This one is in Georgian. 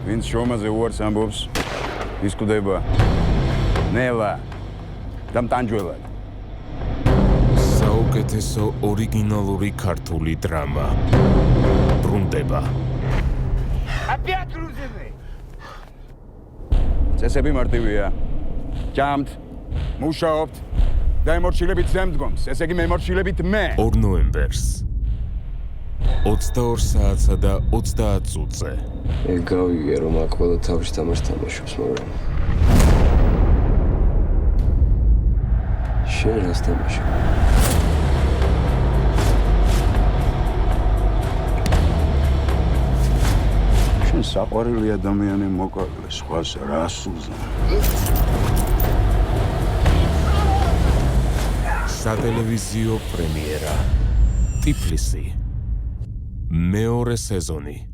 ვინც შრომაზე უარს ამბობს, ის კვდება ნელა და მტანჯველად. საუკეთესო ორიგინალური ქართული დრამა ბრუნდება. Опять грузины! წესები მარტივია. ჭამთ, მუშაობთ და ემორჩილებით ზემდგომს, ესე იგი მემორჩილებით მე. 2 ნოემბერს 22 საათსა და 30 წუთზე. გავიგე რომ აქ ყველა თავის თამაშს თამაშობს, მაგრამ შენ რას თამაშობ? შენ საყვარელი ადამიანი მოკარგე, სხვას რას უზნა. სატელევიზიო პრემიერა. ტიფლისი. მეორე სეზონი.